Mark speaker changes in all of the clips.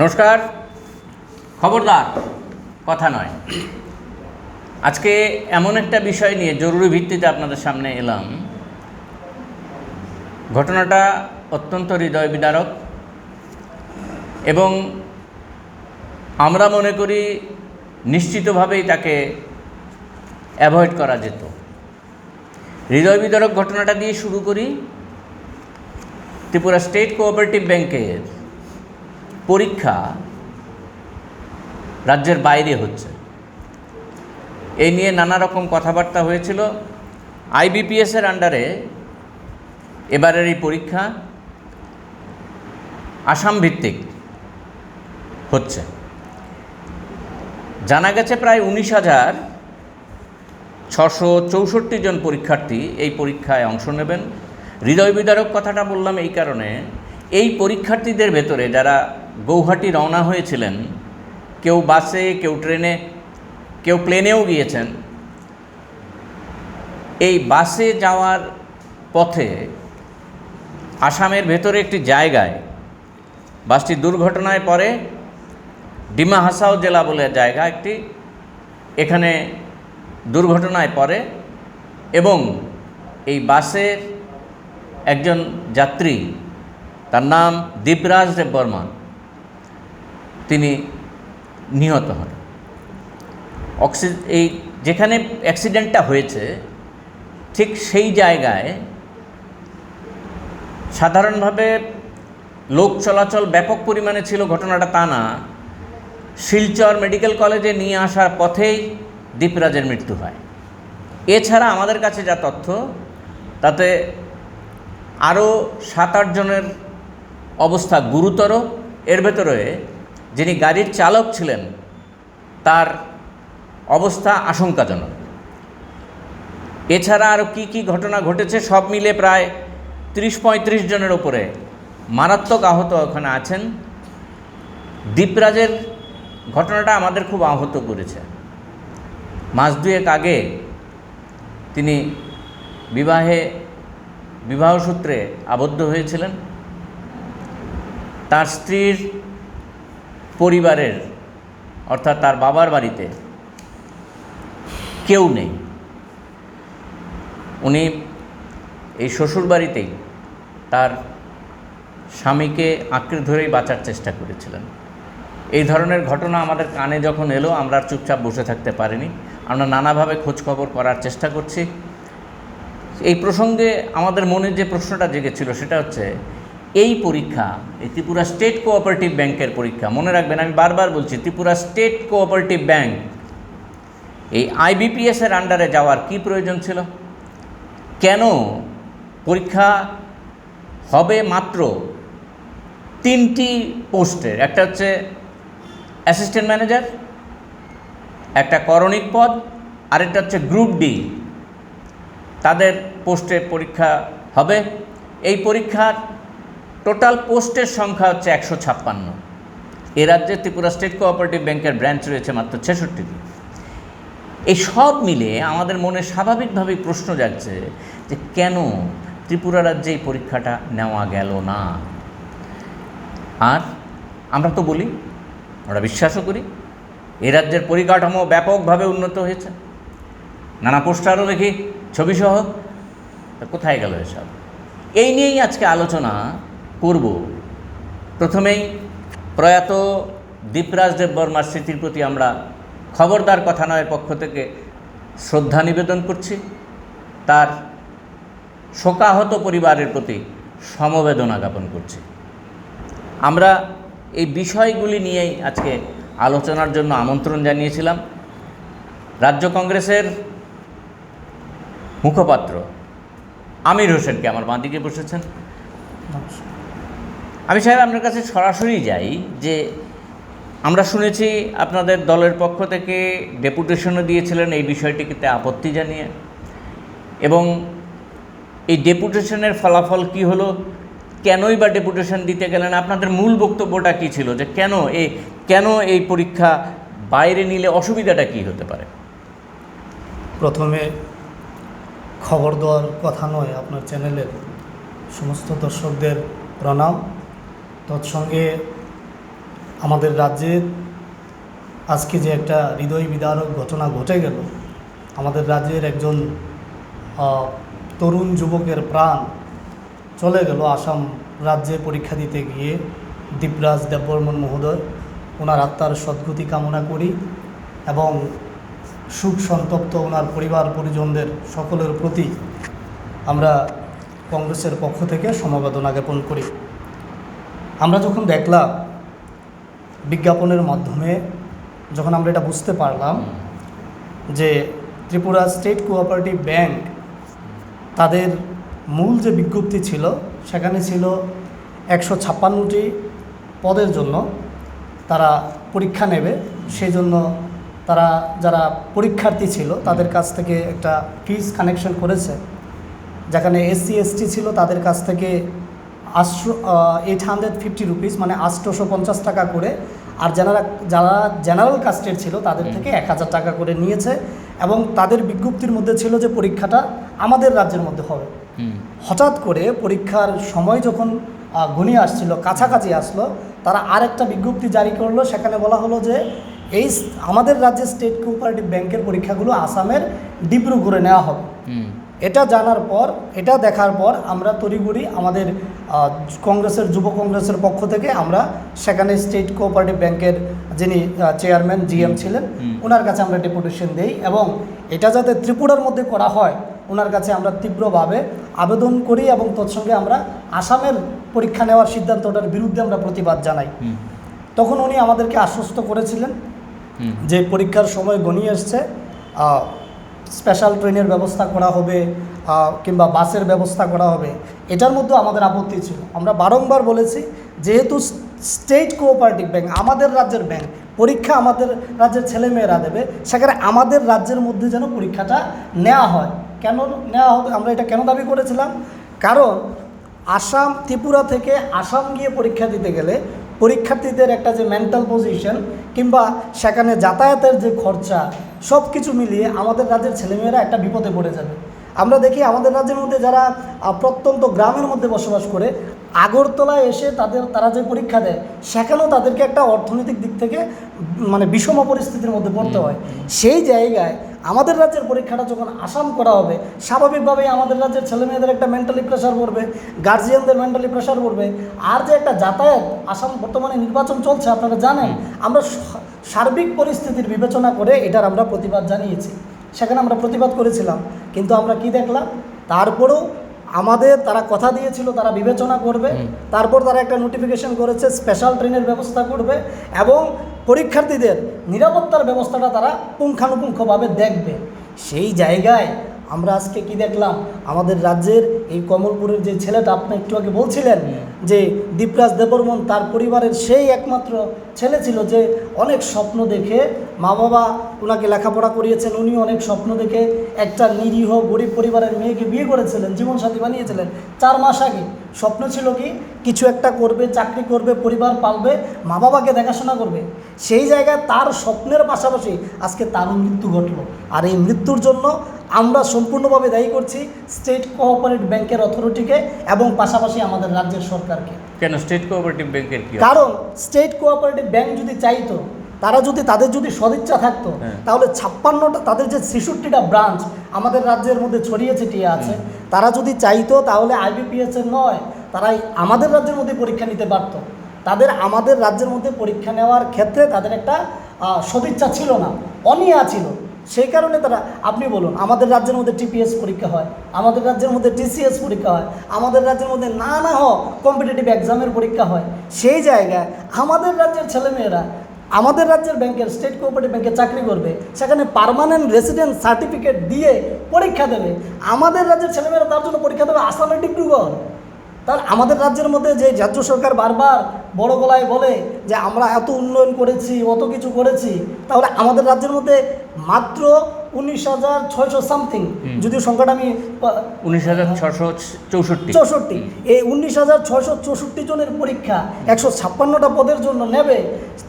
Speaker 1: নমস্কার। খবরদার কথা নয়, আজকে এমন একটা বিষয় নিয়ে জরুরি ভিত্তিতে আপনাদের সামনে এলাম। ঘটনাটা অত্যন্ত হৃদয় বিদারক এবং আমরা মনে করি নিশ্চিতভাবেই তাকে অ্যাভয়েড করা যেত। হৃদয় বিদারক ঘটনাটা দিয়ে শুরু করি। ত্রিপুরা স্টেট কোঅপারেটিভ ব্যাংকের পরীক্ষা রাজ্যের বাইরে হচ্ছে, এই নিয়ে নানা রকম কথাবার্তা হয়েছিল। আইবিপিএসের আন্ডারে এবারের এই পরীক্ষা আসাম ভিত্তিক হচ্ছে। জানা গেছে প্রায় 19,664 জন পরীক্ষার্থী এই পরীক্ষায় অংশ নেবেন। হৃদয় বিদারক কথাটা বললাম এই কারণে, এই পরীক্ষার্থীদের ভেতরে যারা গৌহাটি রওনা হয়েছিলেন, কেউ বাসে, কেউ ট্রেনে, কেউ প্লেনেও গিয়েছেন, এই বাসে যাওয়ার পথে আসামের ভেতরে একটি জায়গায় বাসটি দুর্ঘটনায় পড়ে। ডিমা হাসাও জেলা বলে জায়গা একটি, এখানে দুর্ঘটনায় পড়ে এবং এই বাসের একজন যাত্রী, তার নাম দীপরাজ দেববর্মা, তিনি নিহত হন। এই যেখানে অ্যাক্সিডেন্টটা হয়েছে ঠিক সেই জায়গায় সাধারণভাবে লোক চলাচল ব্যাপক পরিমাণে ছিল, ঘটনাটা তা না। শিলচর মেডিকেল কলেজে নিয়ে আসার পথেই দীপরাজের মৃত্যু হয়। এছাড়া আমাদের কাছে যা তথ্য, তাতে আরও 7-8 জনের অবস্থা গুরুতর। এর ভেতরে যিনি গাড়ির চালক ছিলেন তার অবস্থা আশঙ্কাজনক। এছাড়া আরও কী ঘটনা ঘটেছে সব মিলে প্রায় 30-35 জনের ওপরে মারাত্মক আহত ওখানে আছেন। দীপরাজের ঘটনাটা আমাদের খুব আহত করেছে। মাস দুয়েক আগে তিনি বিবাহ সূত্রে আবদ্ধ হয়েছিলেন। তার স্ত্রীর পরিবারের, অর্থাৎ তার বাবার বাড়িতে কেউ নেই। উনি এই শ্বশুর বাড়িতেই তার স্বামীকে আঁকড়ে ধরেই বাঁচার চেষ্টা করেছিলেন। এই ধরনের ঘটনা আমাদের কানে যখন এলো, আমরা চুপচাপ বসে থাকতে পারিনি। আমরা নানাভাবে খোঁজখবর করার চেষ্টা করছি। এই প্রসঙ্গে আমাদের মনে যে প্রশ্নটা জেগেছিল সেটা হচ্ছে, এই পরীক্ষা, এই ত্রিপুরা স্টেট কোঅপারেটিভ ব্যাংকের পরীক্ষা, মনে রাখবেন আমি বারবার বলছি, ত্রিপুরা স্টেট কোঅপারেটিভ ব্যাংক এই আইবিপিএসের আন্ডারে যাওয়ার কি প্রয়োজন ছিল? কেন পরীক্ষা হবে মাত্র 3টি পোস্টের? একটা হচ্ছে অ্যাসিস্ট্যান্ট ম্যানেজার, একটা করণিক পদ, আরেকটা হচ্ছে গ্রুপ ডি, তাদের পোস্টে পরীক্ষা হবে। এই পরীক্ষার টোটাল পোস্টের সংখ্যা হচ্ছে 156। এ রাজ্যে ত্রিপুরা স্টেট কোঅপারেটিভ ব্যাংকের ব্রাঞ্চ রয়েছে মাত্র 66টি। এই সব মিলে আমাদের মনে স্বাভাবিকভাবেই প্রশ্ন জাগছে যে কেন ত্রিপুরা রাজ্যে এই পরীক্ষাটা নেওয়া গেল না। আর আমরা তো বলি, আমরা বিশ্বাসও করি, এ রাজ্যের পরিকাঠামো ব্যাপকভাবে উন্নত হয়েছে, নানা পোস্টারও দেখি ছবিসহ। কোথায় গেল এসব? এই নিয়েই আজকে আলোচনা করব। প্রথমেই প্রয়াত দীপরাজ দেববর্মার স্মৃতির প্রতি আমরা খবরদার কথা নয়ের পক্ষ থেকে শ্রদ্ধা নিবেদন করছি। তার শোকাহত পরিবারের প্রতি সমবেদনা জ্ঞাপন করছি। আমরা এই বিষয়গুলি নিয়েই আজকে আলোচনার জন্য আমন্ত্রণ জানিয়েছিলাম। রাজ্য কংগ্রেসের মুখপাত্র আমির হোসেনকে, আমার বাঁদিকে বসেছেন। আমি সাহেব আপনার কাছে সরাসরি যাই যে আমরা শুনেছি আপনাদের দলের পক্ষ থেকে ডেপুটেশনও দিয়েছিলেন এই বিষয়টিতে আপত্তি জানিয়ে, এবং এই ডেপুটেশনের ফলাফল কি হলো? কেনই বা ডেপুটেশন দিতে গেলেন? আপনাদের মূল বক্তব্যটা কী ছিল, যে কেন এই পরীক্ষা বাইরে নিলে অসুবিধাটা কী হতে পারে?
Speaker 2: প্রথমে খবর দেওয়ার কথা নয় আপনার চ্যানেলের সমস্ত দর্শকদের প্রণাম। তৎসঙ্গে আমাদের রাজ্যে আজকে যে একটা হৃদয় বিদারক ঘটনা ঘটে গেল, আমাদের রাজ্যের একজন তরুণ যুবকের প্রাণ চলে গেল আসাম রাজ্যে পরীক্ষা দিতে গিয়ে। দীপরাজ দেববর্মন মহোদয়, ওনার আত্মার সদ্গতি কামনা করি এবং সুখ সন্তপ্ত ওনার পরিবার পরিজনদের সকলের প্রতি আমরা কংগ্রেসের পক্ষ থেকে সমবেদনা জ্ঞাপন করি। আমরা যখন দেখলাম বিজ্ঞাপনের মাধ্যমে, যখন আমরা এটা বুঝতে পারলাম যে ত্রিপুরা স্টেট কোঅপারেটিভ ব্যাংক তাদের মূল যে বিজ্ঞপ্তি ছিল সেখানে ছিল 156টি পদের জন্য তারা পরীক্ষা নেবে, সেই জন্য তারা যারা পরীক্ষার্থী ছিল তাদের কাছ থেকে একটা ফিস কানেকশন করেছে, যেখানে SC ST ছিল তাদের কাছ থেকে 850 রুপিস মানে 850 টাকা করে, আর যারা জেনারেল কাস্টের ছিল তাদের থেকে 1000 টাকা করে নিয়েছে। এবং তাদের বিজ্ঞপ্তির মধ্যে ছিল যে পরীক্ষাটা আমাদের রাজ্যের মধ্যে হবে। হঠাৎ করে পরীক্ষার সময় যখন ঘনিয়ে আসছিল, কাছাকাছি আসলো, তারা আরেকটা বিজ্ঞপ্তি জারি করলো। সেখানে বলা হলো যে এই আমাদের রাজ্যের স্টেট কোঅপারেটিভ ব্যাংকের পরীক্ষাগুলো আসামের ডিব্রুগড়ে নেওয়া হবে। এটা জানার পর, এটা দেখার পর আমরা তড়িঘড়ি আমাদের কংগ্রেসের যুব কংগ্রেসের পক্ষ থেকে আমরা সেখানে স্টেট কোঅপারেটিভ ব্যাংকের যিনি চেয়ারম্যান GM ছিলেন ওনার কাছে আমরা ডেপুটেশন দেই এবং এটা যাতে ত্রিপুরার মধ্যে করা হয় ওনার কাছে আমরা তীব্রভাবে আবেদন করি এবং তৎসঙ্গে আমরা আসামের পরীক্ষা নেওয়ার সিদ্ধান্তটার বিরুদ্ধে আমরা প্রতিবাদ জানাই। তখন উনি আমাদেরকে আশ্বস্ত করেছিলেন যে পরীক্ষার সময় ঘনিয়ে এসছে, স্পেশাল ট্রেনের ব্যবস্থা করা হবে কিংবা বাসের ব্যবস্থা করা হবে। এটার মধ্যে আমাদের আপত্তি ছিল। আমরা বারংবার বলেছি যেহেতু স্টেট কোঅপারেটিভ ব্যাংক আমাদের রাজ্যের ব্যাংক, পরীক্ষা আমাদের রাজ্যের ছেলেমেয়েরা দেবে, সেখানে আমাদের রাজ্যের মধ্যে যেন পরীক্ষাটা নেওয়া হয়। কেন নেওয়া হবে, আমরা এটা কেন দাবি করেছিলাম? কারণ ত্রিপুরা থেকে আসাম গিয়ে পরীক্ষা দিতে গেলে পরীক্ষার্থীদের একটা যে মেন্টাল পজিশন কিংবা সেখানে যাতায়াতের যে খরচা সব কিছু মিলিয়ে আমাদের রাজ্যের ছেলেমেয়েরা একটা বিপদে পড়ে যাবে। আমরা দেখি আমাদের রাজ্যের মধ্যে যারা প্রত্যন্ত গ্রামের মধ্যে বসবাস করে আগরতলায় এসে তারা যে পরীক্ষা দেয় সেখানেও তাদেরকে একটা অর্থনৈতিক দিক থেকে মানে বিষম পরিস্থিতির মধ্যে পড়তে হয়। সেই জায়গায় আমাদের রাজ্যের পরীক্ষাটা যখন আসাম করা হবে, স্বাভাবিকভাবেই আমাদের রাজ্যের ছেলেমেয়েদের একটা মেন্টালি প্রেশার পড়বে, গার্জিয়ানদের মেন্টালি প্রেশার পড়বে। আর যে একটা যাতায়াত, আসাম বর্তমানে নির্বাচন চলছে আপনারা জানেন, আমরা সার্বিক পরিস্থিতির বিবেচনা করে এটার আমরা প্রতিবাদ জানিয়েছি, সেখানে আমরা প্রতিবাদ করেছিলাম। কিন্তু আমরা কি দেখলাম, তারপরেও তারা কথা দিয়েছিল তারা বিবেচনা করবে, তারপর তারা একটা নোটিফিকেশন করেছে স্পেশাল ট্রেনের ব্যবস্থা করবে এবং পরীক্ষার্থীদের নিরাপত্তার ব্যবস্থাটা তারা পুঙ্খানুপুঙ্খভাবে দেখবে। সেই জায়গায় আমরা আজকে কি দেখলাম, আমাদের রাজ্যের এই কমলপুরের যে ছেলেটা আপনি একটু আগে বলছিলেন যে দীপরাজ দেববর্মন, তার পরিবারের সেই একমাত্র ছেলে ছিল যে অনেক স্বপ্ন দেখে মা বাবা ওনাকে লেখাপড়া করিয়েছেন, উনি অনেক স্বপ্ন দেখে একটা নিরীহ গরিব পরিবারের মেয়েকে বিয়ে করেছিলেন, জীবনসাথী বানিয়েছিলেন। 4 মাস আগে স্বপ্ন ছিল কি কিছু একটা করবে, চাকরি করবে, পরিবার পালবে, মা বাবাকে দেখাশোনা করবে। সেই জায়গায় তার স্বপ্নের পাশাপাশি আজকে তারও মৃত্যু ঘটল। আর এই মৃত্যুর জন্য আমরা সম্পূর্ণভাবে দায়ী করছি স্টেট কোঅপারেটিভ ব্যাংকের অথরিটিকে এবং পাশাপাশি আমাদের রাজ্যের সরকারকে।
Speaker 1: কেন স্টেট কোঅপারেটিভ ব্যাংকের কি?
Speaker 2: কারণ স্টেট কোঅপারেটিভ ব্যাংক যদি চাইতো, তাদের যদি সদিচ্ছা থাকতো, তাহলে 56টা, তাদের যে 66টা ব্রাঞ্চ আমাদের রাজ্যের মধ্যে ছড়িয়ে ছিটিয়ে আছে, তারা যদি চাইতো তাহলে IBPS এর নয়, তারাই আমাদের রাজ্যের মধ্যে পরীক্ষা নিতে পারতো। আমাদের রাজ্যের মধ্যে পরীক্ষা নেওয়ার ক্ষেত্রে তাদের একটা সদিচ্ছা ছিল না, অনীহা ছিল। সেই কারণে আপনি বলুন, আমাদের রাজ্যের মধ্যে TPS পরীক্ষা হয়, আমাদের রাজ্যের মধ্যে TCS পরীক্ষা হয়, আমাদের রাজ্যের মধ্যে নানা কম্পিটিটিভ এক্সামের পরীক্ষা হয়। সেই জায়গায় আমাদের রাজ্যের ছেলেমেয়েরা আমাদের রাজ্যের ব্যাংকের স্টেট কোঅপারেটিভ ব্যাংকে চাকরি করবে, সেখানে পার্মানেন্ট রেসিডেন্ট সার্টিফিকেট দিয়ে পরীক্ষা দেবে। আমাদের রাজ্যের ছেলেমেয়েরা তার জন্য পরীক্ষা দেবে আসামের ডিব্রুগড়। তাহলে আমাদের রাজ্যের মধ্যে যে রাজ্য সরকার বারবার বড় গলায় বলে যে আমরা এত উন্নয়ন করেছি, অত কিছু করেছি, তাহলে আমাদের রাজ্যের মধ্যে মাত্র 19,600 সামথিং, যদিও সংখ্যাটা আমি
Speaker 1: 19,664,
Speaker 2: এই 19,664 জনের পরীক্ষা 156টা পদের জন্য নেবে।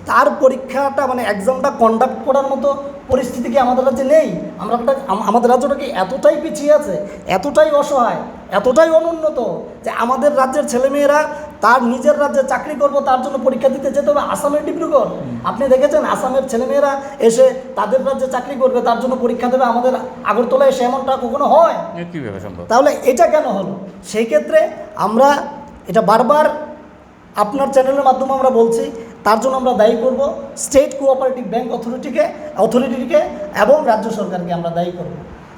Speaker 2: তার পরীক্ষাটা মানে এক্সামটা কন্ডাক্ট করার মতো পরিস্থিতি কি আমাদের রাজ্যে নেই? আমাদের রাজ্যটা কি এতটাই পিছিয়ে আছে, এতটাই অসহায়, এতটাই অনুন্নত যে আমাদের রাজ্যের ছেলেমেয়েরা তার নিজের রাজ্যে চাকরি করব তার জন্য পরীক্ষা দিতে যেতে হবে আসামের ডিব্রুগড়। আপনি দেখেছেন আসামের ছেলেমেয়েরা এসে তাদের রাজ্যে চাকরি করবে তার জন্য পরীক্ষা দেবে আমাদের আগরতলায় এসে, এমনটা কখনো হয়?
Speaker 1: কীভাবে সম্ভব?
Speaker 2: তাহলে এটা কেন হলো? সেই ক্ষেত্রে আমরা এটা বারবার আপনার চ্যানেলের মাধ্যমে আমরা বলছি, তার জন্য আমরা দায়ী করব স্টেট কোঅপারেটিভ ব্যাংক অথরিটিকে এবং রাজ্য সরকারকে আমরা দায়ী করব।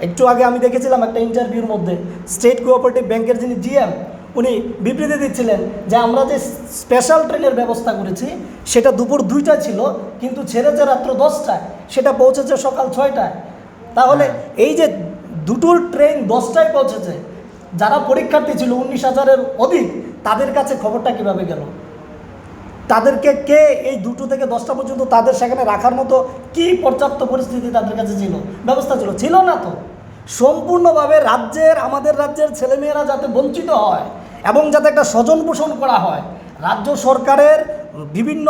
Speaker 2: একটু আগে আমি দেখেছিলাম একটা ইন্টারভিউর মধ্যে স্টেট কোঅপারেটিভ ব্যাংকের যিনি জিএম উনি বিবৃতি দিচ্ছিলেন যে আমরা যে স্পেশাল ট্রেনের ব্যবস্থা করেছি সেটা দুপুর 2টায় ছিল, কিন্তু ছেড়েছে রাত্র 10টায়, সেটা পৌঁছেছে সকাল 6টায়। তাহলে এই যে দুটো ট্রেন 10টায় পৌঁছেছে, যারা পরীক্ষার্থী ছিল 19,000-এর অধিক, তাদের কাছে খবরটা কিভাবে গেল? তাদেরকে কে এই 2 থেকে 10টা পর্যন্ত তাদের সেখানে রাখার মতো কি পর্যাপ্ত পরিস্থিতি তাদের কাছে ছিল, ব্যবস্থা ছিল না তো। সম্পূর্ণভাবে আমাদের রাজ্যের ছেলেমেয়েরা যাতে বঞ্চিত হয় এবং যাতে একটা স্বজন পোষণ করা হয়, রাজ্য সরকারের বিভিন্ন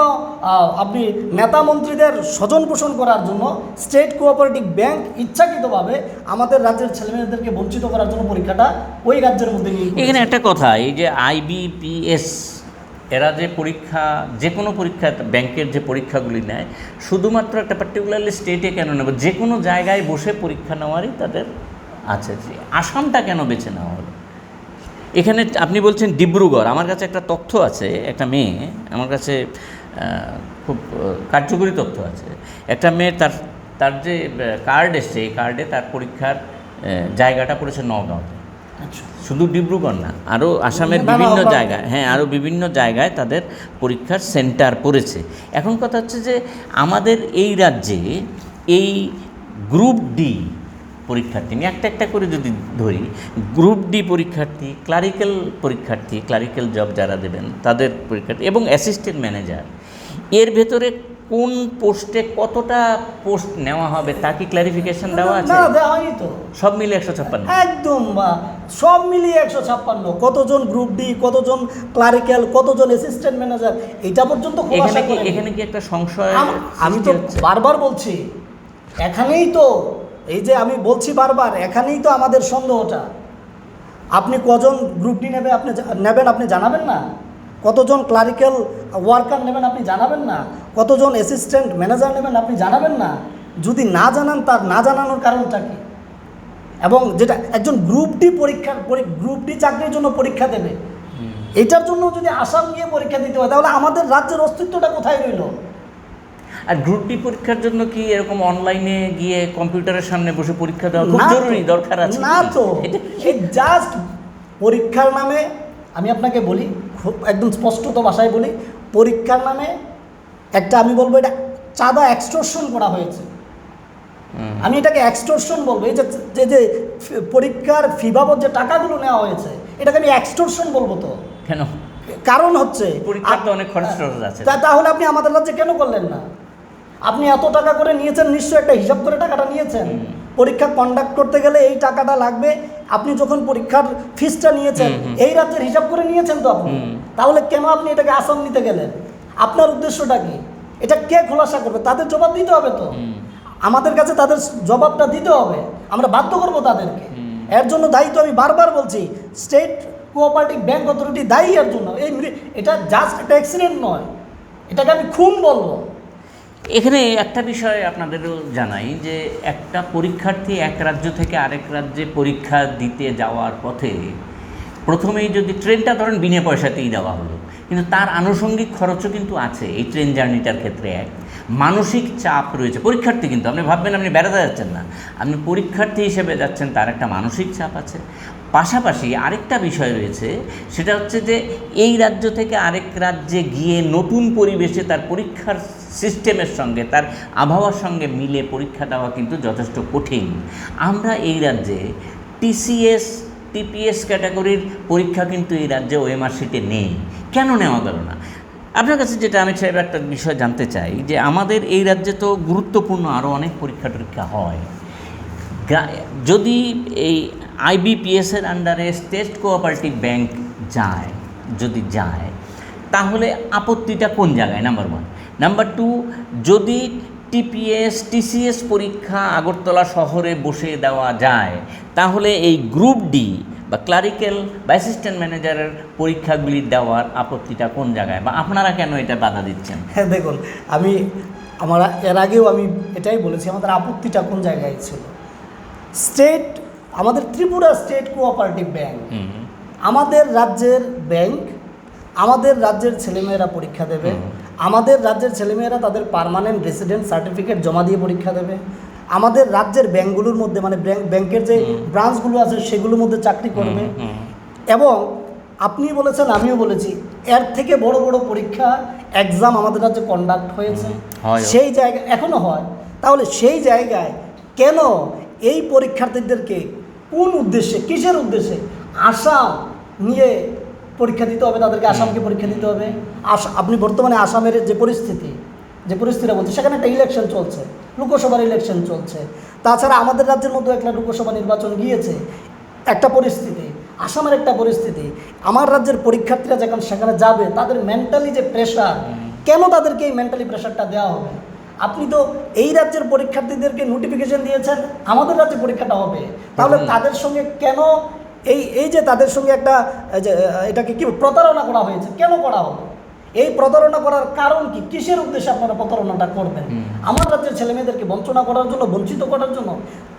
Speaker 2: আপনি নেতা মন্ত্রীদের স্বজন পোষণ করার জন্য স্টেট কোঅপারেটিভ ব্যাংক ইচ্ছাকৃতভাবে আমাদের রাজ্যের ছেলেমেয়েদেরকে বঞ্চিত করার জন্য পরীক্ষাটা ওই রাজ্যের মধ্যে নিয়ে।
Speaker 1: এখানে একটা কথা, এই যে IBPS এরা যে পরীক্ষা, যে কোনো পরীক্ষা ব্যাংকের যে পরীক্ষাগুলি নেয়, শুধুমাত্র একটা পার্টিকুলারলি স্টেটে কেন নেব, যে কোনো জায়গায় বসে পরীক্ষা নেওয়ারই তাদের আছে। যে আসামটা কেন বেছে নেওয়া হলো? এখানে আপনি বলছেন ডিব্রুগড়, আমার কাছে একটা তথ্য আছে, একটা মেয়ে আমার কাছে খুব কার্যকরী তথ্য আছে। একটা মেয়ে তার যে কার্ড এসছে, এই কার্ডে তার পরীক্ষার জায়গাটা পড়েছে নওগাঁতে। শুধু ডিব্রুগড় না, আরও আসামের বিভিন্ন জায়গায়, হ্যাঁ, আরও বিভিন্ন জায়গায় তাদের পরীক্ষার সেন্টার পড়েছে। এখন কথা হচ্ছে যে আমাদের এই রাজ্যে এই গ্রুপ ডি পরীক্ষার্থী, আমি একটা করে যদি ধরি, গ্রুপ ডি পরীক্ষার্থী, ক্লারিক্যাল জব যারা দেবেন তাদের পরীক্ষার্থী এবং অ্যাসিস্ট্যান্ট ম্যানেজার, এর ভেতরে কোন পোস্টে কতটা পোস্ট নেওয়া হবে তা কি ক্লারিফিকেশন দেওয়া আছে?
Speaker 2: না, দেওয়া হয়নি তো।
Speaker 1: সব মিলে 156,
Speaker 2: একদম সব মিলিয়ে 156। কতজন গ্রুপ ডি, কতজন ক্লারিক্যাল, কতজন অ্যাসিস্ট্যান্ট ম্যানেজার, এটা পর্যন্ত
Speaker 1: এখানে কি একটা সংশয়?
Speaker 2: আমি তো বারবার বলছি, এখানেই তো, এই যে আমি বলছি বারবার, এখানেই তো আমাদের সন্দেহটা। আপনি কজন গ্রুপ ডি নেবেন আপনি জানাবেন না? কতজন ক্লারিক্যাল ওয়ার্কার নেবেন আপনি জানাবেন না? কতজন অ্যাসিস্ট্যান্ট ম্যানেজার নেবেন আপনি জানাবেন না? যদি না জানান, তার না জানানোর কারণটা কি? এবং যেটা একজন গ্রুপ ডি চাকরির জন্য পরীক্ষা দেবে, এটার জন্য যদি আসাম গিয়ে পরীক্ষা দিতে হয়, তাহলে আমাদের রাজ্যের অস্তিত্বটা কোথায় রইল?
Speaker 1: আর গ্রুপ ডি পরীক্ষার জন্য কি এরকম অনলাইনে গিয়ে কম্পিউটারের সামনে বসে পরীক্ষা দেওয়া খুব জরুরি, দরকার আছে?
Speaker 2: না তো, জাস্ট পরীক্ষার নামে, আমি আপনাকে বলি খুব একদম স্পষ্টত ভাষায় বলি, পরীক্ষার নামে একটা, আমি বলবো এটা চাঁদা এক্সটর্শন করা হয়েছে। আমি এটাকে এক্সটর্শন বলবো। এই যে পরীক্ষার ফি বাবদ যে টাকাগুলো নেওয়া হয়েছে, এটাকে আমি এক্সটর্শন বলবো। তো
Speaker 1: কেন?
Speaker 2: কারণ হচ্ছে
Speaker 1: পরীক্ষার তো অনেক খরচ আছে।
Speaker 2: তাহলে আপনি আমাদের রাজ্যে কেন করলেন না? আপনি এত টাকা করে নিয়েছেন, নিশ্চয়ই একটা হিসাব করে টাকাটা নিয়েছেন। পরীক্ষা কন্ডাক্ট করতে গেলে এই টাকাটা লাগবে, আপনি যখন পরীক্ষার ফিসটা নিয়েছেন এই রাজ্যের হিসাব করে নিয়েছেন তো আপনি। তাহলে কেন আপনি এটাকে আসাম নিতে গেলেন? আপনার উদ্দেশ্যটা কি? এটা কে খোলাসা করবে? তাদের জবাব দিতে হবে তো। আমাদের কাছে তাদের জবাবটা দিতে হবে, আমরা বাধ্য করবো তাদেরকে। এর জন্য দায়ী তো আমি বারবার বলছি, স্টেট কোঅপারেটিভ ব্যাংক অথরিটি দায়ী এর জন্য। এটা জাস্ট একটা অ্যাক্সিডেন্ট নয়, এটাকে আমি খুন বলবো।
Speaker 1: এখানে একটা বিষয় আপনাদেরও জানাই যে একটা পরীক্ষার্থী এক রাজ্য থেকে আরেক রাজ্যে পরীক্ষা দিতে যাওয়ার পথে প্রথমেই যদি ট্রেনটা ধরেন বিনা পয়সাতেই দেওয়া হলো, কিন্তু তার আনুষঙ্গিক খরচও কিন্তু আছে এই ট্রেন জার্নিটার ক্ষেত্রে। এক মানসিক চাপ রয়েছে পরীক্ষার্থী, কিন্তু আপনি ভাববেন আপনি বেড়াতে যাচ্ছেন না, আপনি পরীক্ষার্থী হিসেবে যাচ্ছেন, তার একটা মানসিক চাপ আছে। পাশাপাশি আরেকটা বিষয় রয়েছে, সেটা হচ্ছে যে এই রাজ্য থেকে আরেক রাজ্যে গিয়ে নতুন পরিবেশে তার পরীক্ষার সিস্টেমের সঙ্গে, তার আবহাওয়ার সঙ্গে মিলে পরীক্ষা দেওয়া কিন্তু যথেষ্ট কঠিন। আমরা এই রাজ্যে TPS ক্যাটাগরির পরীক্ষা কিন্তু এই রাজ্যে OMR শিটে নেই। কেন নেওয়া গেল না? আপনার কাছে যেটা আমি সাহেব একটা বিষয় জানতে চাই, যে আমাদের এই রাজ্যে তো গুরুত্বপূর্ণ আরও অনেক পরীক্ষা টরীক্ষা হয়। যদি এই IBPS-এর আন্ডারে স্টেট কোঅপারেটিভ ব্যাংক যদি যায় তাহলে আপত্তিটা কোন জায়গায়? নাম্বার 1। নাম্বার 2, যদি TCS পরীক্ষা আগরতলা শহরে বসে দেওয়া যায়, তাহলে এই গ্রুপ ডি বা ক্লারিক্যাল বা অ্যাসিস্ট্যান্ট ম্যানেজারের পরীক্ষাগুলি দেওয়ার আপত্তিটা কোন জায়গায়, বা আপনারা কেন এটা বাধা দিচ্ছেন?
Speaker 2: হ্যাঁ দেখুন, আমরা এর আগেও আমি এটাই বলেছি, আমাদের আপত্তিটা কোন জায়গায় ছিল। আমাদের ত্রিপুরা স্টেট কোঅপারেটিভ ব্যাংক, আমাদের রাজ্যের ব্যাংক, আমাদের রাজ্যের ছেলেমেয়েরা পরীক্ষা দেবে, আমাদের রাজ্যের ছেলেমেয়েরা তাদের পার্মানেন্ট রেসিডেন্ট সার্টিফিকেট জমা দিয়ে পরীক্ষা দেবে, আমাদের রাজ্যের ব্যাংকগুলোর মধ্যে মানে ব্যাংকের যে ব্রাঞ্চগুলো আছে সেগুলোর মধ্যে চাকরি করবে। এবং আপনি বলেছেন, আমিও বলেছি, এর থেকে বড় বড় পরীক্ষা এক্সাম আমাদের রাজ্যে কন্ডাক্ট হয়েছে, সেই জায়গায় এখনও হয়। তাহলে সেই জায়গায় কেন এই পরীক্ষার্থীদেরকে কোন উদ্দেশ্যে, কিসের উদ্দেশ্যে আসাম নিয়ে পরীক্ষা দিতে হবে, তাদেরকে আসামকে পরীক্ষা দিতে হবে? আপনি বর্তমানে আসামের যে পরিস্থিতিটা বলছে, সেখানে একটা ইলেকশন চলছে, লোকসভার ইলেকশন চলছে। তাছাড়া আমাদের রাজ্যের মধ্যে একটা লোকসভা নির্বাচন গিয়েছে, একটা পরিস্থিতি, আসামের একটা পরিস্থিতি। আমার রাজ্যের পরীক্ষার্থীরা যখন সেখানে যাবে, তাদের মেন্টালি যে প্রেশার, কেন তাদেরকে এই মেন্টালি প্রেশারটা দেওয়া হবে? আপনি তো এই রাজ্যের পরীক্ষার্থীদেরকে নোটিফিকেশন দিয়েছেন আমাদের রাজ্যে পরীক্ষাটা হবে, তাহলে তাদের সঙ্গে কেন এই যে তাদের সঙ্গে একটা এটাকে কি প্রতারণা করা হয়েছে, কেন করা হবে? এই প্রতারণা করার কারণ কি? কিসের উদ্দেশ্যে আপনারা প্রতারণাটা করবেন? আমার রাজ্যের ছেলেমেয়েদেরকে বঞ্চনা করার জন্য, বঞ্চিত করার জন্য?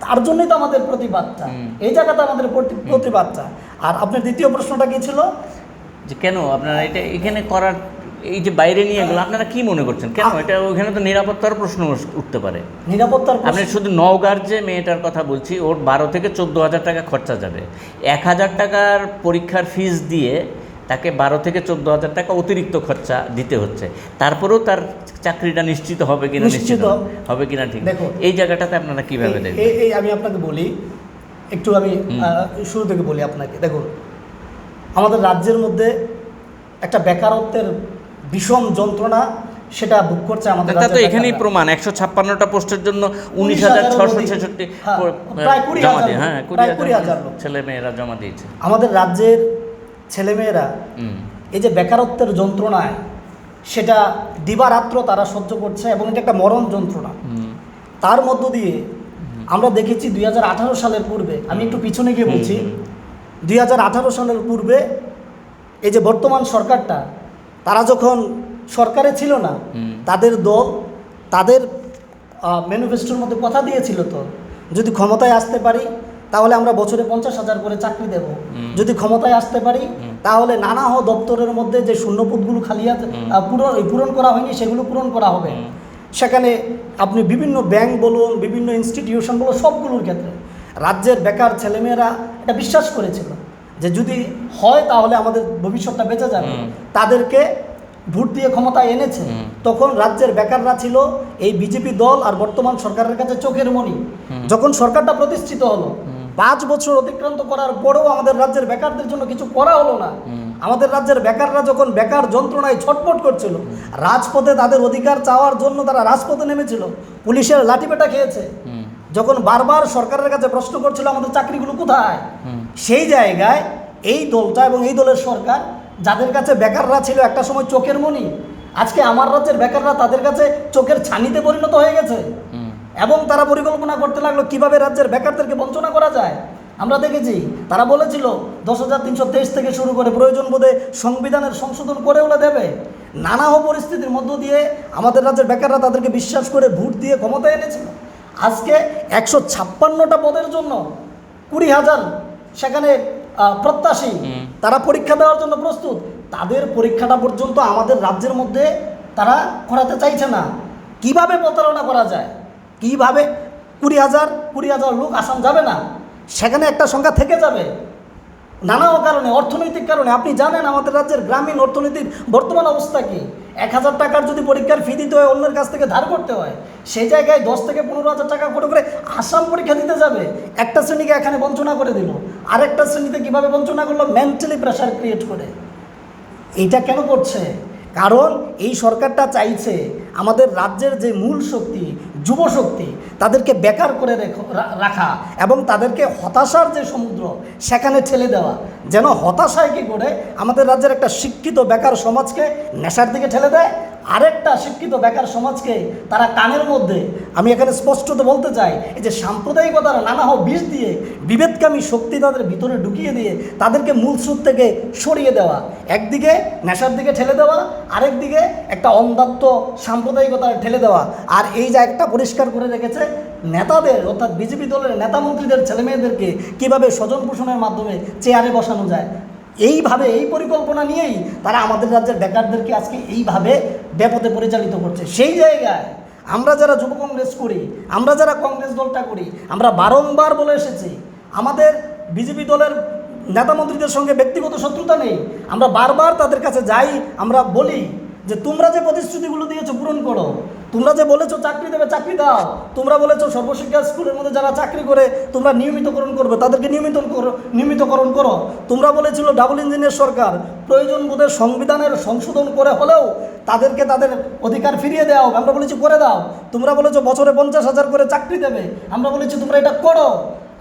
Speaker 2: তার জন্যই তো আমাদের প্রতিবাদটা, এই জায়গাতে আমাদের প্রতিবাদটা। আর আপনার দ্বিতীয় প্রশ্নটা কি ছিল?
Speaker 1: যে কেন আপনারা এটা এখানে করার, এই যে বাইরে নিয়ে গেল, আপনারা কি মনে করছেন কেন এটা? ওখানে তো নিরাপত্তার প্রশ্ন উঠতে পারে।
Speaker 2: নিরাপত্তার
Speaker 1: আপনি শুধু নওগাঁর যে মেয়েটার কথা বলছি, ওর 12 থেকে 14,000 টাকা খরচা যাবে। 1,000 টাকার পরীক্ষার ফিস দিয়ে তাকে 12 থেকে 14,000 টাকা অতিরিক্ত খরচা দিতে হচ্ছে। তারপরেও তার চাকরিটা নিশ্চিত হবে কিনা, নিশ্চিত হবে কিনা, ঠিক দেখো এই জায়গাটাতে আপনারা কীভাবে দেখবেন?
Speaker 2: এই আমি আপনাকে বলি, একটু আমি শুরু থেকে বলি আপনাকে। দেখুন, আমাদের রাজ্যের মধ্যে একটা বেকারত্বের বিষম যন্ত্রণা, সেটা বুক করছে আমাদের রাজ্য।
Speaker 1: তো এখানেই প্রমাণ, 156টা পোস্টের জন্য 19,666
Speaker 2: প্রায় 20,000,
Speaker 1: হ্যাঁ 20,000 ছেলে মেয়েরা জমা দিয়েছে।
Speaker 2: আমাদের রাজ্যের ছেলেমেয়েরা এই যে বেকারত্বের যন্ত্রণায়, সেটা দিবারাত্র তারা সহ্য করছে, এবং এটা একটা মরণ যন্ত্রণা। তার মধ্য দিয়ে আমরা দেখেছি 2018 সালের পূর্বে, আমি একটু পিছনে গিয়ে বলছি, 2018 সালের পূর্বে এই যে বর্তমান সরকারটা, তারা যখন সরকারে ছিল না, তাদের দল তাদের ম্যানিফেস্টোর মধ্যে কথা দিয়েছিল, তো যদি ক্ষমতায় আসতে পারি তাহলে আমরা বছরে 50,000 করে চাকরি দেব, যদি ক্ষমতায় আসতে পারি তাহলে নানা দপ্তরের মধ্যে যে শূন্যপদগুলো খালি আছে, পূরণ করা হয়নি, সেগুলো পূরণ করা হবে। সেখানে আপনি বিভিন্ন ব্যাংক বলুন, বিভিন্ন ইনস্টিটিউশন বলুন, সবগুলোর ক্ষেত্রে রাজ্যের বেকার ছেলেমেয়েরা এটা বিশ্বাস করেছিল যে যদি হয় তাহলে আমাদের ভবিষ্যৎটা বেঁচে যাবে। তাদেরকে ভোট দিয়ে ক্ষমতায় এনেছে। তখন রাজ্যের বেকাররা ছিল এই বিজেপি দল আর বর্তমান সরকারের কাছে চোখের মণি। যখন সরকারটা প্রতিষ্ঠিত হলো, 5 বছর অতিক্রান্ত করার পরেও আমাদের রাজ্যের বেকারদের জন্য কিছু করা হলো না। আমাদের রাজ্যের বেকাররা যখন বেকার যন্ত্রণায় ছটফট করছিল, রাজপথে তাদের অধিকার চাওয়ার জন্য তারা রাজপথে নেমেছিল, পুলিশের লাঠিপেটা খেয়েছে। যখন বারবার সরকারের কাছে প্রশ্ন করছিল আমাদের চাকরিগুলো কোথায়, সেই জায়গায় এই দলটা এবং এই দলের সরকার, যাদের কাছে বেকাররা ছিল একটা সময় চোখের মণি, আজকে আমার রাজ্যের বেকাররা তাদের কাছে চোখের ছানিতে পরিণত হয়ে গেছে। এবং তারা পরিকল্পনা করতে লাগলো কিভাবে রাজ্যের বেকারদেরকে বঞ্চনা করা যায়। আমরা দেখেছি তারা বলেছিল 10,323 থেকে শুরু করে প্রয়োজন বোধে সংবিধানের সংশোধন করে ওরা দেবে। নানা পরিস্থিতির মধ্য দিয়ে আমাদের রাজ্যের বেকাররা তাদেরকে বিশ্বাস করে ভোট দিয়ে ক্ষমতায় এনেছিল। আজকে 156টা পদের জন্য 20,000 সেখানে প্রত্যাশী, তারা পরীক্ষা দেওয়ার জন্য প্রস্তুত। তাদের পরীক্ষাটা পর্যন্ত আমাদের রাজ্যের মধ্যে তারা করাতে চাইছে না। কিভাবে প্রতারণা করা যায়, কিভাবে 20,000 লোক আসাম যাবে না, সেখানে একটা সংখ্যা থেকে যাবে নানা কারণে, অর্থনৈতিক কারণে। আপনি জানেন আমাদের রাজ্যের গ্রামীণ অর্থনীতির বর্তমান অবস্থা কি। 1,000 টাকার যদি পরীক্ষার ফি দিতে হয়, অন্যের কাছ থেকে ধার করতে হয়, সেই জায়গায় 10 থেকে 15,000 টাকা করে আসাম পরীক্ষা দিতে যাবে। একটা শ্রেণীকে এখানে বঞ্চনা করে দিল, আরেকটা শ্রেণীতে কীভাবে বঞ্চনা করলো, মেন্টালি প্রেশার ক্রিয়েট করে। এইটা কেন করছে? কারণ এই সরকারটা চাইছে আমাদের রাজ্যের যে মূল শক্তি, যুব শক্তি, তাদেরকে বেকার করে রাখা এবং তাদেরকে হতাশার যে সমুদ্র সেখানে ঠেলে দেওয়া, যেন হতাশায় কি করে আমাদের রাজ্যের একটা শিক্ষিত বেকার সমাজকে নেশার দিকে ঠেলে দেয়, আরেকটা শিক্ষিত শিক্ষিত বেকার সমাজকে তারা কানের মধ্যে, আমি এখানে স্পষ্টত বলতে চাই, এই যে সাম্প্রদায়িকতার নানা বিষ দিয়ে বিভেদকামী শক্তি তাদের ভিতরে ঢুকিয়ে দিয়ে তাদেরকে মূল স্রোত থেকে সরিয়ে দেওয়া, একদিকে নেশার দিকে ঠেলে দেওয়া, আরেকদিকে একটা অন্ধাত্ব সাম্প্রদায়িকতা ঠেলে দেওয়া। আর এই যে একটা পরিষ্কার করে রেখেছে নেতাদের, অর্থাৎ বিজেপি দলের নেতা মন্ত্রীদের ছেলেমেয়েদেরকে কীভাবে স্বজন পোষণের মাধ্যমে চেয়ারে বসানো যায়, এইভাবে এই পরিকল্পনা নিয়েই তারা আমাদের রাজ্যের বেকারদেরকে আজকে এইভাবে ব্যাপদে পরিচালিত করছে। সেই জায়গায় আমরা যারা যুব কংগ্রেস করি, আমরা যারা কংগ্রেস দলটা করি, আমরা বারংবার বলে এসেছি আমাদের বিজেপি দলের নেতা মন্ত্রীদের সঙ্গে ব্যক্তিগত শত্রুতা নেই। আমরা বারবার তাদের কাছে যাই, আমরা বলি যে তোমরা যে প্রতিশ্রুতিগুলো দিয়েছো পূরণ করো, তোমরা যে বলেছো চাকরি দেবে চাকরি দাও, তোমরা বলেছো সর্বশিক্ষা স্কুলের মধ্যে যারা চাকরি করে তোমরা নিয়মিতকরণ করবে তাদেরকে নিয়মিতকরণ করো, তোমরা বলেছিল ডাবল ইঞ্জিনের সরকার, প্রয়োজন বোধে সংবিধানের সংশোধন করে হলেও তাদেরকে তাদের অধিকার ফিরিয়ে দেওয়া হবে, আমরা বলেছি করে দাও, তোমরা বলেছো বছরে 50,000 করে চাকরি দেবে, আমরা বলেছি তোমরা এটা করো,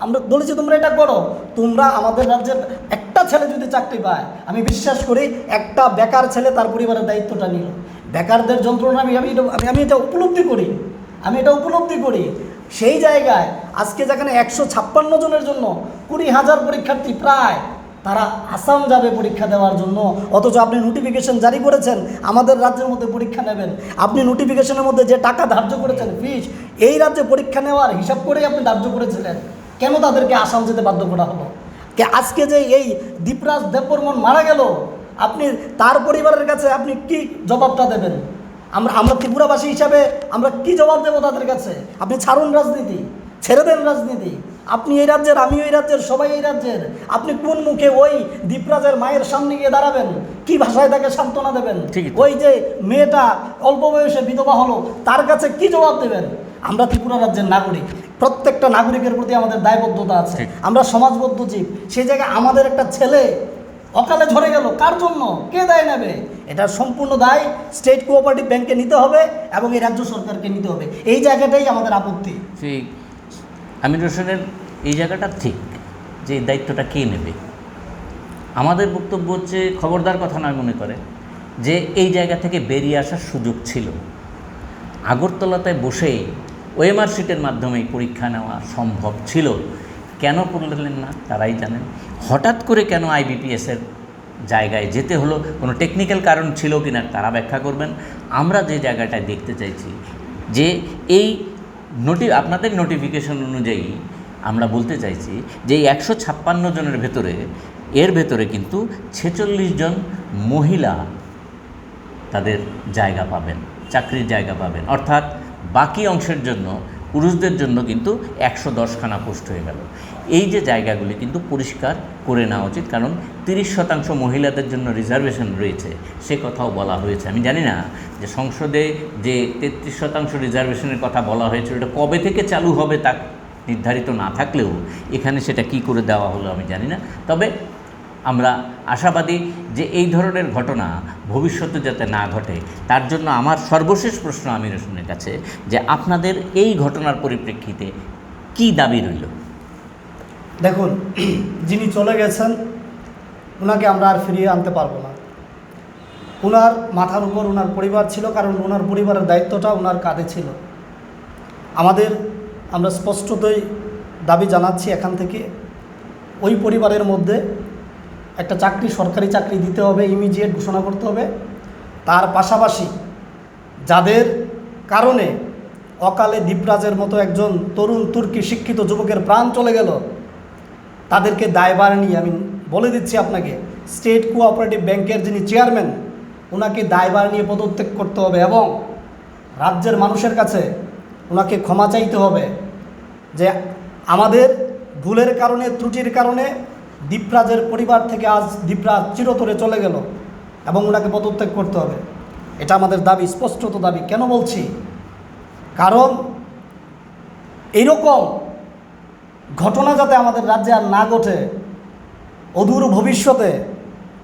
Speaker 2: আমরা বলেছি তোমরা এটা করো। তোমরা আমাদের রাজ্যের একটা ছেলে যদি চাকরি পায়, আমি বিশ্বাস করি একটা বেকার ছেলে তার পরিবারের দায়িত্বটা নিল। বেকারদের যন্ত্রণা আমি এটা উপলব্ধি করি। সেই জায়গায় আজকে যেখানে 156 জনের জন্য 20,000 পরীক্ষার্থী প্রায় তারা আসাম যাবে পরীক্ষা দেওয়ার জন্য, অথচ আপনি নোটিফিকেশন জারি করেছেন আমাদের রাজ্যের মধ্যে পরীক্ষা নেবেন, আপনি নোটিফিকেশনের মধ্যে যে টাকা ধার্য করেছেন ফিস, এই রাজ্যে পরীক্ষা নেওয়ার হিসাব করেই আপনি ধার্য করেছিলেন, কেন তাদেরকে আসাম যেতে বাধ্য করা হলো? আজকে যে এই দীপরাজ দেববর্মন মারা গেল, আপনি তার পরিবারের কাছে আপনি কি জবাবটা দেবেন? আমরা ত্রিপুরাবাসী হিসাবে আমরা কি জবাব দেবো তাদের কাছে? আপনি ছাড়ুন রাজনীতি, ছেড়ে দেন রাজনীতি, আপনি এই রাজ্যের, আমি এই রাজ্যের, সবাই এই রাজ্যের, আপনি কোন মুখে ওই দীপরাজের মায়ের সামনে গিয়ে দাঁড়াবেন? কি ভাষায় তাকে সান্ত্বনা দেবেন? ওই যে মেয়েটা অল্প বয়সে বিধবা হলো তার কাছে কি জবাব দেবেন? আমরা ত্রিপুরা রাজ্যের নাগরিক, প্রত্যেকটা নাগরিকের প্রতি আমাদের দায়বদ্ধতা আছে, আমরা সমাজবদ্ধ জীব। সেই জায়গায় আমাদের একটা ছেলে অকালে ঝরে গেল, কার জন্য, কে দায় নেবে? এটার সম্পূর্ণ দায় স্টেট কোঅপারেটিভ ব্যাংকে নিতে হবে এবং এই রাজ্য সরকারকে নিতে হবে। এই জায়গাটাই আমাদের আপত্তি।
Speaker 1: ঠিক, আমির হোসেনের এই জায়গাটা ঠিক যে এই দায়িত্বটা কে নেবে। আমাদের বক্তব্য হচ্ছে খবরদার কথা নয় মনে করে যে এই জায়গা থেকে বেরিয়ে আসার সুযোগ ছিল। আগরতলাতে বসেই ওএমআর শিটের মাধ্যমেই পরীক্ষা নেওয়া সম্ভব ছিল, কেন করলেন না তারাই জানেন। হঠাৎ করে কেন আইবিপিএসের জায়গায় যেতে হলো, কোনো টেকনিক্যাল কারণ ছিল কি না তারা ব্যাখ্যা করবেন। আমরা যে জায়গাটায় দেখতে চাইছি যে এই আপনাদের নোটিফিকেশন অনুযায়ী আমরা বলতে চাইছি যে এই 156 জনের ভেতরে কিন্তু 46 জন মহিলা তাদের জায়গা পাবেন, চাকরির জায়গা পাবেন, অর্থাৎ বাকি অংশের জন্য পুরুষদের জন্য কিন্তু 110খানা পোস্ট হয়ে গেল। এই যে জায়গাগুলি কিন্তু পরিষ্কার করে নেওয়া উচিত, কারণ 30% মহিলাদের জন্য রিজার্ভেশন রয়েছে, সে কথাও বলা হয়েছে। আমি জানি না যে সংসদে যে 33% রিজার্ভেশনের কথা বলা হয়েছিল এটা কবে থেকে চালু হবে তা নির্ধারিত না থাকলেও এখানে সেটা কি করে দেওয়া হলো আমি জানি না। তবে আমরা আশাবাদী যে এই ধরনের ঘটনা ভবিষ্যতে যাতে না ঘটে, তার জন্য আমার সর্বশেষ প্রশ্ন আমির হোসেনের কাছে যে আপনাদের এই ঘটনার পরিপ্রেক্ষিতে কি দাবি রইল?
Speaker 2: দেখুন, যিনি চলে গেছেন ওনাকে আমরা আর ফিরিয়ে আনতে পারবো না। ওনার মাথার উপর ওনার পরিবার ছিল, কারণ ওনার পরিবারের দায়িত্বটা ওনার কাঁধে ছিল। আমরা স্পষ্টতই দাবি জানাচ্ছি এখান থেকে, ওই পরিবারের মধ্যে একটা সরকারি চাকরি দিতে হবে, ইমিডিয়েট ঘোষণা করতে হবে। তার পাশাপাশি যাদের কারণে অকালে দীপরাজের মতো একজন তরুণ তুর্কি শিক্ষিত যুবকের প্রাণ চলে গেল, তাদেরকে দায়ভার নিয়ে আমি বলে দিচ্ছি আপনাকে, স্টেট কোঅপারেটিভ ব্যাংকের যিনি চেয়ারম্যান ওনাকে দায়ভার নিয়ে পদত্যাগ করতে হবে এবং রাজ্যের মানুষের কাছে ওনাকে ক্ষমা চাইতে হবে যে আমাদের ভুলের কারণে, ত্রুটির কারণে দীপরাজের পরিবার থেকে আজ দীপরাজ চিরতরে চলে গেল এবং ওনাকে পদত্যাগ করতে হবে। এটা আমাদের দাবি, স্পষ্টত দাবি। কেন বলছি? কারণ এইরকম ঘটনা যাতে আমাদের রাজ্যে আর না ঘটে, অদূর ভবিষ্যতে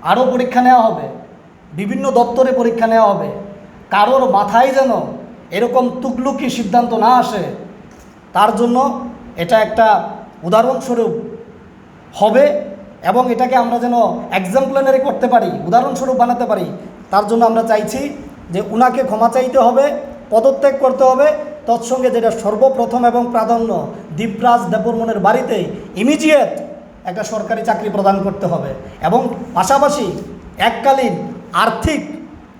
Speaker 2: আরও পরীক্ষা নেওয়া হবে, বিভিন্ন দপ্তরে পরীক্ষা নেওয়া হবে, কারোর মাথায় যেন এরকম তুগলুকি সিদ্ধান্ত না আসে, তার জন্য এটা একটা উদাহরণস্বরূপ হবে এবং এটাকে আমরা যেন এক্সাম্পলারি করতে পারি, উদাহরণস্বরূপ বানাতে পারি। তার জন্য আমরা চাইছি যে উনাকে ক্ষমা চাইতে হবে, পদত্যাগ করতে হবে। তৎসঙ্গে যেটা সর্বপ্রথম এবং প্রাধান্য, দীপরাজ দেববর্মনের বাড়িতে ইমিডিয়েট একটা সরকারি চাকরি প্রদান করতে হবে এবং পাশাপাশি এককালীন আর্থিক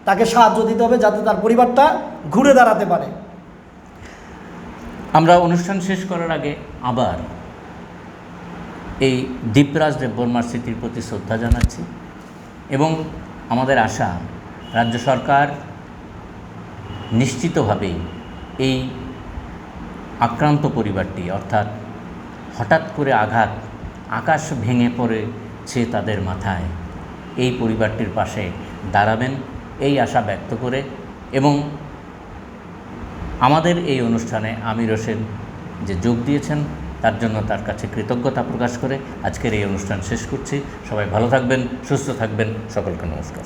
Speaker 2: তাকে সাহায্য দিতে হবে যাতে তার পরিবারটা ঘুরে দাঁড়াতে পারে।
Speaker 1: আমরা অনুষ্ঠান শেষ করার আগে আবার এই দীপরাজ দেববর্মার স্মৃতির প্রতি শ্রদ্ধা জানাচ্ছি এবং আমাদের আশা রাজ্য সরকার নিশ্চিতভাবেই এই আক্রান্ত পরিবারটি, অর্থাৎ হঠাৎ করে আঘাত, আকাশ ভেঙে পড়েছে তাদের মাথায়, এই পরিবারটির পাশে দাঁড়াবেন এই আশা ব্যক্ত করে এবং আমাদের এই অনুষ্ঠানে আমির হোসেন যে যোগ দিয়েছেন তার জন্য তার কাছে কৃতজ্ঞতা প্রকাশ করে আজকের এই অনুষ্ঠান শেষ করছি। সবাই ভালো থাকবেন, সুস্থ থাকবেন, সকলকে নমস্কার।